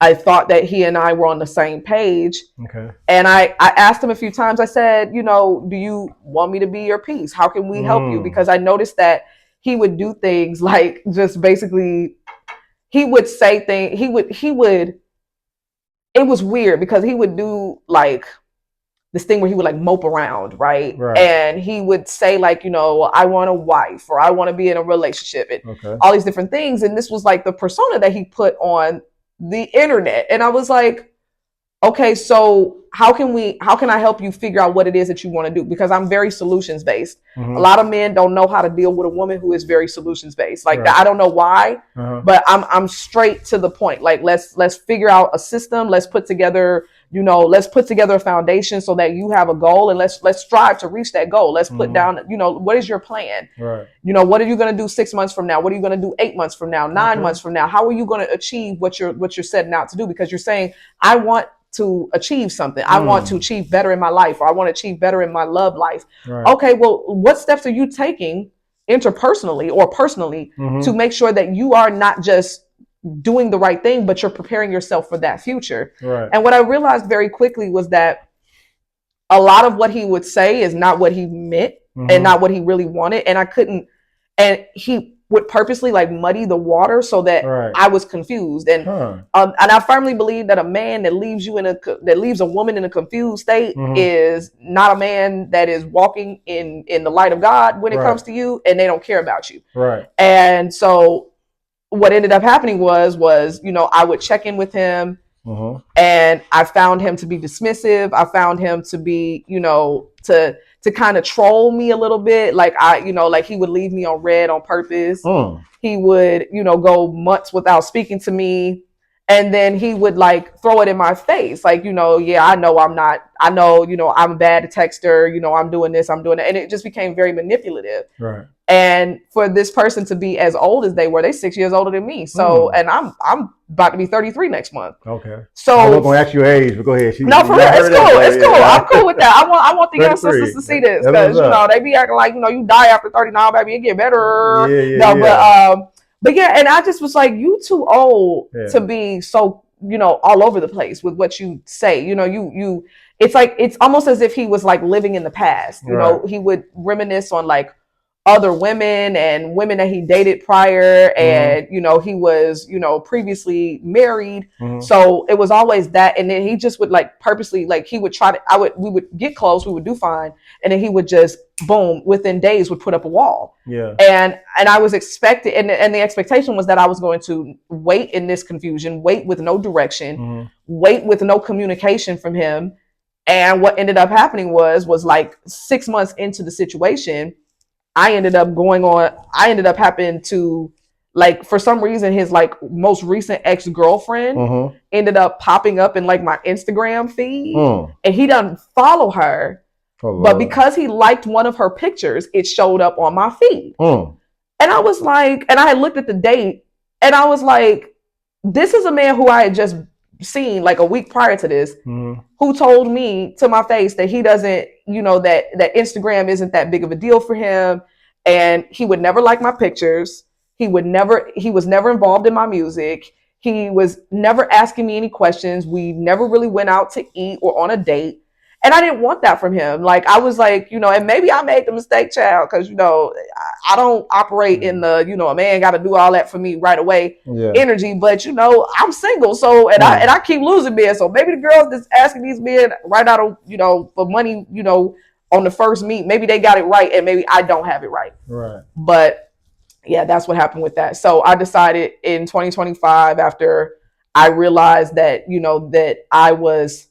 I thought that he and I were on the same page. Okay. And I asked him a few times, I said, do you want me to be your piece? How can we help you? Because I noticed that he would do things like just basically, he would say things, it was weird because he would do like this thing where he would like mope around, right? And he would say like, I want a wife, or I want to be in a relationship, and all these different things. And this was like the persona that he put on the internet. And I was like, okay, so how can I help you figure out what it is that you want to do? Because I'm very solutions based. A lot of men don't know how to deal with a woman who is very solutions based. Like I don't know why, but I'm straight to the point. Like let's figure out a system. Let's put together a foundation so that you have a goal, and let's strive to reach that goal. Let's put down, what is your plan? Right. What are you going to do 6 months from now? What are you going to do 8 months from now? 9 months from now? How are you going to achieve what you're setting out to do? Because you're saying, I want to achieve something. I want to achieve better in my life, or I want to achieve better in my love life. Right. Okay, well, what steps are you taking interpersonally or personally to make sure that you are not just doing the right thing, but you're preparing yourself for that future? Right. And what I realized very quickly was that a lot of what he would say is not what he meant and not what he really wanted. And he would purposely like muddy the water so that I was confused. And I firmly believe that a man that leaves a woman in a confused state is not a man that is walking in the light of God when it comes to you, and they don't care about you. Right. And so what ended up happening was I would check in with him, and I found him to be dismissive. I found him to be, to kind of troll me a little bit. Like like he would leave me on red on purpose. He would, go months without speaking to me. And then he would like throw it in my face. Like, yeah, I know I'm a bad texter. I'm doing this, I'm doing that. And it just became very manipulative. Right. And for this person to be as old as they were, they're 6 years older than me. So, and I'm about to be 33 next month. Okay. So I'm not gonna ask your age, but go ahead. No, for real, it's cool. It's cool. I'm cool with that. I want the young sisters to see this, because they be acting like you die after 39, baby, it get better. But yeah, and I just was like, you too old to be so all over the place with what you say. You it's almost as if he was like living in the past. He would reminisce on like other women and women that he dated prior, and he was previously married, so it was always that. And then he just would like purposely, like he would try to we would get close, we would do fine, and then he would just boom, within days would put up a wall. And I was expected, and the expectation was that I was going to wait in this confusion, wait with no direction, wait with no communication from him. And what ended up happening was like 6 months into the situation, I ended up happening to, like, for some reason, his like most recent ex-girlfriend ended up popping up in like my Instagram feed, and he doesn't follow her, but because he liked one of her pictures, it showed up on my feed. And I was like, and I had looked at the date, and I was like, this is a man who I had just seen like a week prior to this, who told me to my face that he doesn't, that Instagram isn't that big of a deal for him, and he would never like my pictures. He was never involved in my music. He was never asking me any questions. We never really went out to eat or on a date. And I didn't want that from him. Like, I was like, and maybe I made the mistake, child, because, I don't operate in the, a man got to do all that for me right away energy. But, I'm single. So, and I keep losing men. So maybe the girls that's asking these men right out of, for money, on the first meet, maybe they got it right, and maybe I don't have it right. Right. But yeah, that's what happened with that. So I decided in 2025, after I realized that, that I was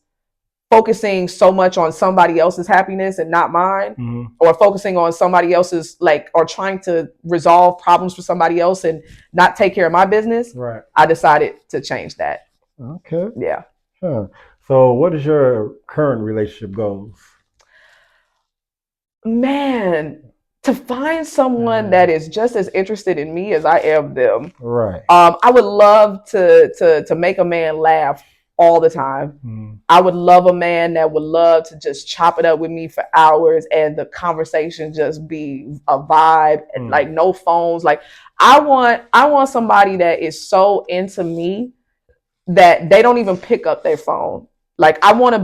focusing so much on somebody else's happiness and not mine, or focusing on somebody else's, like, or trying to resolve problems for somebody else and not take care of my business. Right. I decided to change that. Okay. Yeah. Huh. So what is your current relationship goals? Man, to find someone that is just as interested in me as I am them. Right. I would love to make a man laugh all the time. I would love a man that would love to just chop it up with me for hours and the conversation just be a vibe, and like no phones. Like I want somebody that is so into me that they don't even pick up their phone. Like I want to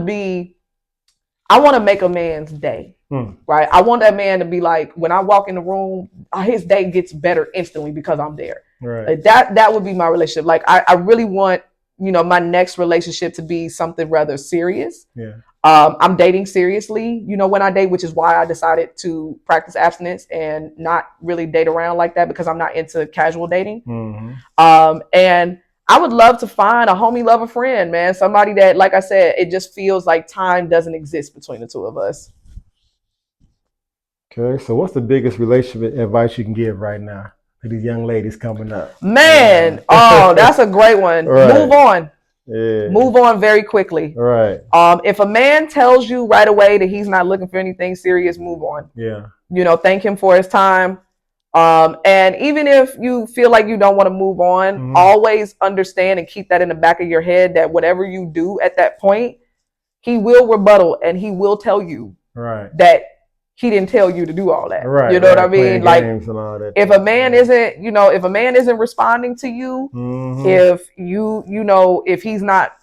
make a man's day. Right. I want that man to be like, when I walk in the room, his day gets better instantly because I'm there. Right. Like that would be my relationship. Like I really want, my next relationship to be something rather serious. Yeah. I'm dating seriously, when I date, which is why I decided to practice abstinence and not really date around like that, because I'm not into casual dating. And I would love to find a homie, love, a friend, man. Somebody that, like I said, it just feels like time doesn't exist between the two of us. Okay, so what's the biggest relationship advice you can give right now to these young ladies coming up? Man, oh, that's a great one. Right. Move on. Yeah. Move on very quickly. Right. If a man tells you right away that he's not looking for anything serious, move on. Yeah. Thank him for his time. And even if you feel like you don't want to move on, always understand and keep that in the back of your head that whatever you do at that point, he will rebuttal and he will tell you that he didn't tell you to do all that. Right. You know what I mean? Like if a man isn't responding to you, if if he's not,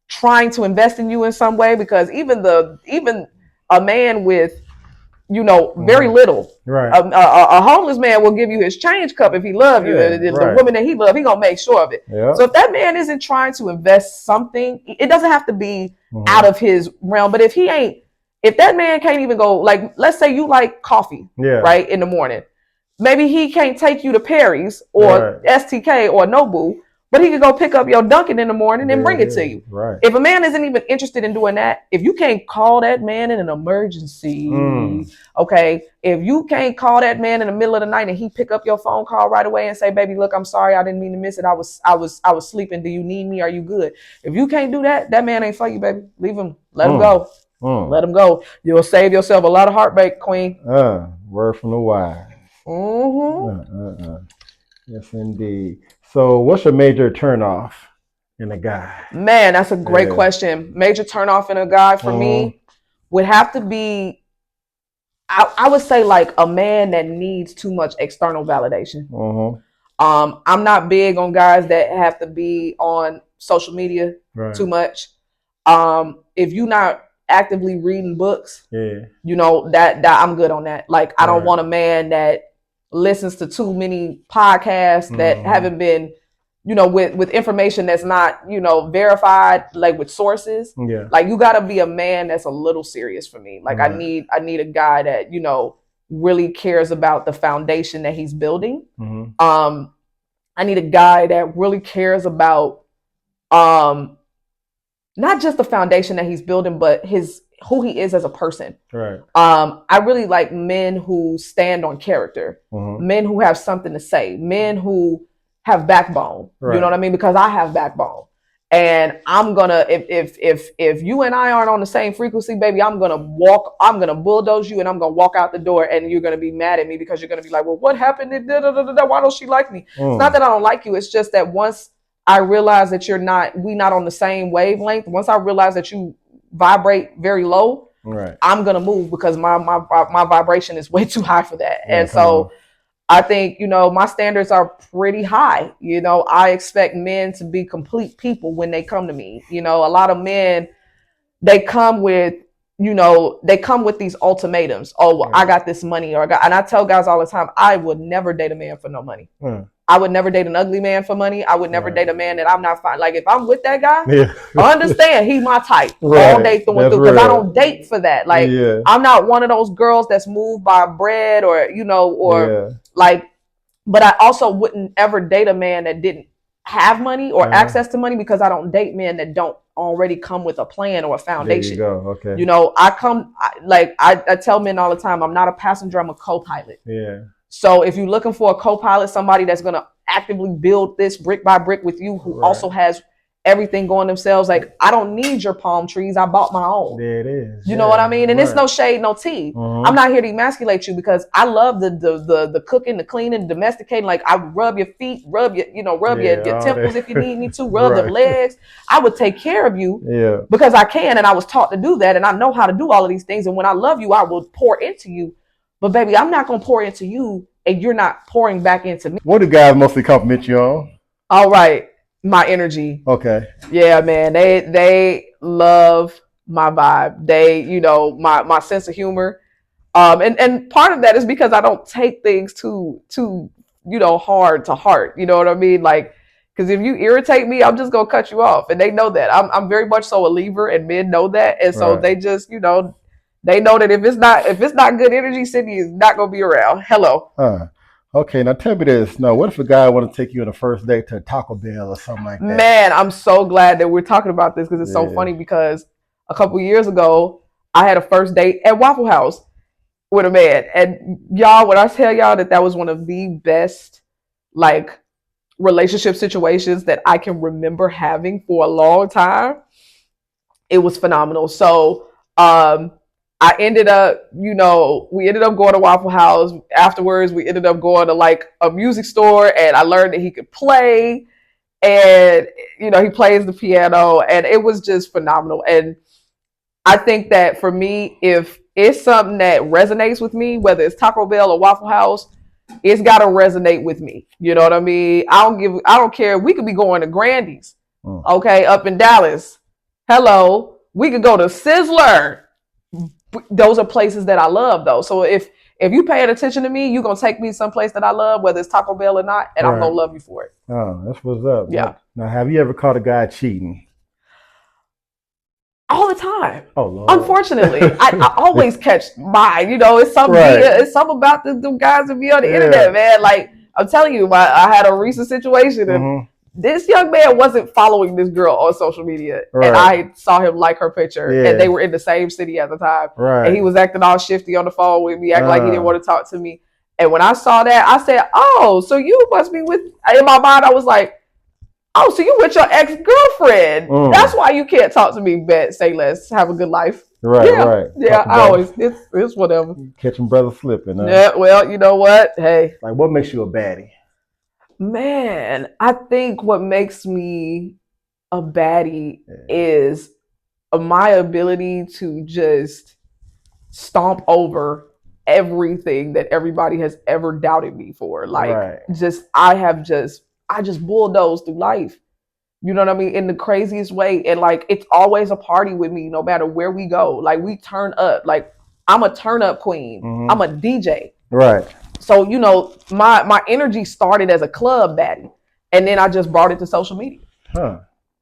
trying to invest in you in some way, because even a man with, very little, right. A homeless man will give you his change cup if he loves you. The woman that he loves, he gonna make sure of it. Yep. So if that man isn't trying to invest something, it doesn't have to be out of his realm. But if that man can't even go, like, let's say you like coffee, right, in the morning, maybe he can't take you to Perry's or STK or Nobu, but he could go pick up your Dunkin' in the morning and bring it to you. Right. If a man isn't even interested in doing that, if you can't call that man in an emergency, okay, if you can't call that man in the middle of the night and he pick up your phone call right away and say, baby, look, I'm sorry, I didn't mean to miss it. I was sleeping. Do you need me? Are you good? If you can't do that, that man ain't for you, baby. Leave him. Let him go. Let him go. You'll save yourself a lot of heartbreak, queen. Word from the wise. Yes, indeed. So what's your major turnoff in a guy? Man, that's a great question. Major turnoff in a guy for me would have to be, I would say, like a man that needs too much external validation. I'm not big on guys that have to be on social media too much. If you're not actively reading books, that I'm good on that. Like I don't want a man that listens to too many podcasts that haven't been, with information that's not, verified, like with sources. Like you gotta be a man that's a little serious for me. Like I need a guy that, really cares about the foundation that he's building. I need a guy that really cares about not just the foundation that he's building, but who he is as a person. Right. I really like men who stand on character, men who have something to say, men who have backbone. You know what I mean? Because I have backbone, and I'm gonna if you and I aren't on the same frequency, baby, I'm gonna bulldoze you, and I'm gonna walk out the door, and you're gonna be mad at me because you're gonna be like, well, what happened? Why don't she like me? It's not that I don't like you. It's just that once I realize that we not on the same wavelength. Once I realize that you vibrate very low, I'm gonna move because my vibration is way too high for that. And so I think, my standards are pretty high. I expect men to be complete people when they come to me. A lot of men, they come with these ultimatums. Oh, well, I got this money, and I tell guys all the time, I would never date a man for no money. I would never date an ugly man for money. I would never date a man that I'm not fine. Like if I'm with that guy, understand he's my type all day through and through, because I don't date for that. Like I'm not one of those girls that's moved by bread or like, but I also wouldn't ever date a man that didn't have money or access to money because I don't date men that don't already come with a plan or a foundation. There you go. Okay. You know, I tell men all the time, I'm not a passenger, I'm a co-pilot. Yeah. So if you're looking for a co-pilot, somebody that's going to actively build this brick by brick with you, who also has everything going themselves, like, I don't need your palm trees. I bought my own. There it is. You know what I mean? And it's no shade, no tea. I'm not here to emasculate you because I love the cooking, the cleaning, the domesticating. Like, I rub your feet, rub your temples if you need me to, rub the legs. I would take care of you because I can, and I was taught to do that, and I know how to do all of these things. And when I love you, I will pour into you. But baby, I'm not gonna pour into you, and you're not pouring back into me. What do guys mostly compliment you on? All right, my energy. Okay. Yeah, man. They love my vibe. They, you know, my sense of humor. And part of that is because I don't take things too you know, hard to heart. You know what I mean? Like, because if you irritate me, I'm just gonna cut you off, and they know that. I'm very much so a lever, and men know that, and so they just, you know. They know that if it's not good energy, Sydney is not gonna be around. Hello. Okay, now tell me this. Now, what if a guy want to take you on a first date to Taco Bell or something like that? Man, I'm so glad that we're talking about this because it's so funny, because a couple years ago, I had a first date at Waffle House with a man. And y'all, when I tell y'all that was one of the best, like, relationship situations that I can remember having for a long time, it was phenomenal. So, I ended up, you know, we ended up going to Waffle House. Afterwards, we ended up going to like a music store, and I learned that he could play, and, you know, he plays the piano, and it was just phenomenal. And I think that for me, if it's something that resonates with me, whether it's Taco Bell or Waffle House, it's got to resonate with me. You know what I mean? I don't care. We could be going to Grandy's, okay, up in Dallas. Hello. We could go to Sizzler. Those are places that I love, though. So if you paying attention to me, you're going to take me someplace that I love, whether it's Taco Bell or not, and I'm going to love you for it. Oh, that's what's up. Yeah. Now, have you ever caught a guy cheating? All the time. Oh, Lord. Unfortunately, I always catch mine. You know, it's something about the guys that be on the internet, man. Like, I'm telling you, I had a recent situation, and this young man wasn't following this girl on social media, and I saw him like her picture, and they were in the same city at the time, and he was acting all shifty on the phone with me, acting like he didn't want to talk to me. And when I saw that, I said, "Oh, so you must be with." In my mind, I was like, "Oh, so you with your ex-girlfriend? That's why you can't talk to me." Bet, say less, have a good life. Right. Yeah, I always it's whatever. Catching brothers slipping. Yeah, well, you know what? Hey, like, what makes you a baddie? Man, I think what makes me a baddie is my ability to just stomp over everything that everybody has ever doubted me for. Like, I just bulldoze through life. You know what I mean? In the craziest way. And like, it's always a party with me, no matter where we go. Like, we turn up. Like, I'm a turn up queen. I'm a DJ. Right. So, you know, my energy started as a club baddie, and then I just brought it to social media.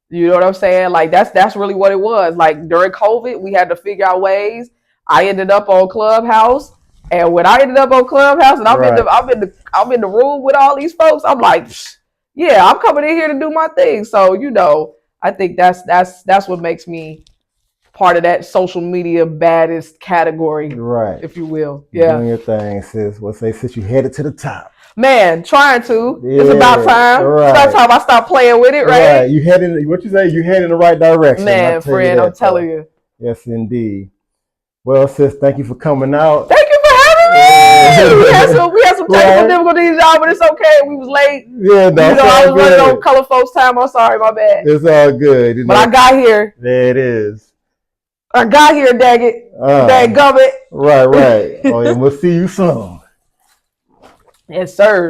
You know what I'm saying? Like, that's really what it was. Like, during COVID, we had to figure out ways. I ended up on Clubhouse, and when I ended up on Clubhouse, and I'm in the room with all these folks, I'm like, yeah, I'm coming in here to do my thing. So, you know, I think that's what makes me part of that social media baddest category, right? If you will, doing your thing, sis. Well, say since you headed to the top, man. Trying to. It's about time. Right. It's about time I stop playing with it, right? You headed. What you say? You headed in the right direction, man, friend. I'm telling you. Yes, indeed. Well, sis, thank you for coming out. Thank you for having me. We had some technical difficulties, y'all, but it's okay. We was late. Yeah, no, you know, I was running on color folks time. I'm sorry, my bad. It's all good. But I got here. There it is. I got here, dang it. Dang gummit. Right. Oh, and we'll see you soon. Yes, sir.